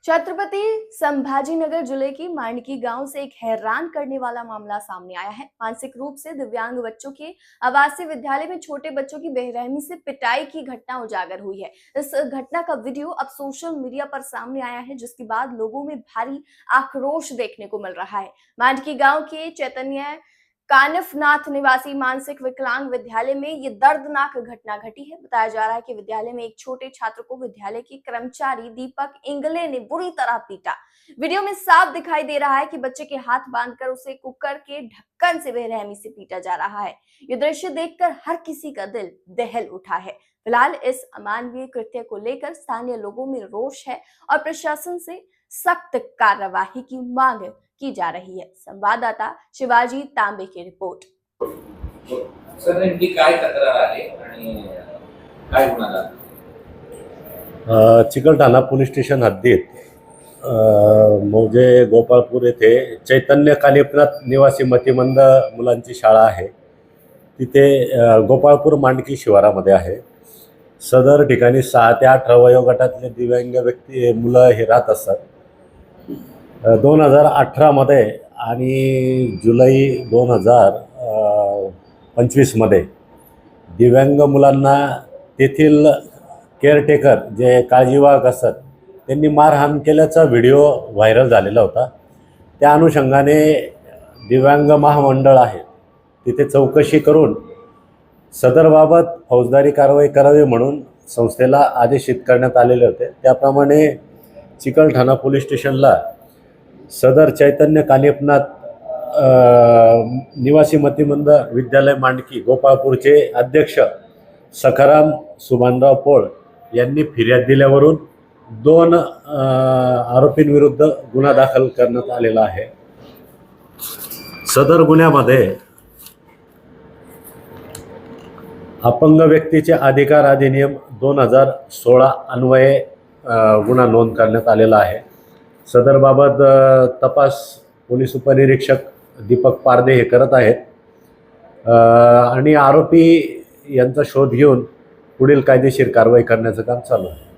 छत्रपति संभाजीनगर जिले की मांडकी गांव से एक हैरान करने वाला मामला सामने आया है। मानसिक रूप से दिव्यांग बच्चों के आवासीय विद्यालय में छोटे बच्चों की बेरहमी से पिटाई की घटना उजागर हुई है। इस घटना का वीडियो अब सोशल मीडिया पर सामने आया है, जिसके बाद लोगों में भारी आक्रोश देखने को मिल रहा है। मांडकी गांव के चैतन्य कानिफनाथ निवासी मानसिक विकलांग विद्यालय में ये दर्दनाक घटना घटी है। बताया जा रहा है कि विद्यालय में एक छोटे छात्र को विद्यालय के कर्मचारी दीपक इंगले ने बुरी तरह पीटा। वीडियो में साफ दिखाई दे रहा है कि बच्चे के हाथ बांधकर उसे कुकर के ढक्कन से बेरहमी से पीटा जा रहा है। ये दृश्य देखकर हर किसी का दिल दहल उठा है। फिलहाल इस अमानवीय कृत्य को लेकर स्थानीय लोगों में रोष है और प्रशासन से सख्त कार्यवाही की मांग की जा रही है। संवाददाता शिवाजी तांबे की रिपोर्ट। सर, नेमकी काय तक्रार आहे आणि काय गुन्हा दाखल? चिकलठाणा पोलीस स्टेशन हद्दीत मौजे गोपाळपूर येथे चैतन्य कानिफनाथ निवासी मतिमंद मुलांची शाळा आहे। तिथे गोपाळपूर मांडकी शिवारामध्ये आहे। सदर ठिकाणी 6 ते 18 वयोगटातले दिव्यांग व्यक्ती मुलं हे राहत असतात। 2018 मध्ये आणि जुलै 2025 मध्ये दिव्यांग मुलांना तेथील केअरटेकर जे काळजीवाहक असतात त्यांनी मारहाण केल्याचा व्हिडिओ व्हायरल झालेला होता। त्या अनुषंगाने दिव्यांग महामंडळ आहे तिथे चौकशी करून सदरबाबत फौजदारी कारवाई करावी म्हणून संस्थेला आदेशित करण्यात आलेले होते। त्याप्रमाणे चिकलठाणा पोलीस स्टेशनला सदर चैतन्य कानिफनाथ निवासी मतिमंद विद्यालय मांडकी गोपाळपूरचे अध्यक्ष सखाराम सुभानराव पोळ यांनी फिर्याद दिल्यावरून 2 आरोपींविरुद्ध गुन्हा दाखल करण्यात आलेला आहे। सदर गुन्ह्यामध्ये अपंग व्यक्तीचे अधिकार अधिनियम 2016 अन्वये गुन्हा नोंद करण्यात आलेला आहे। सदर बाबत तपास पोलीस उपनिरीक्षक दीपक पारदे हे करत आहेत आणि आरोपी यांचा शोध घेऊन पुढील कायदेशीर कारवाई करण्याचं काम चालू आहे।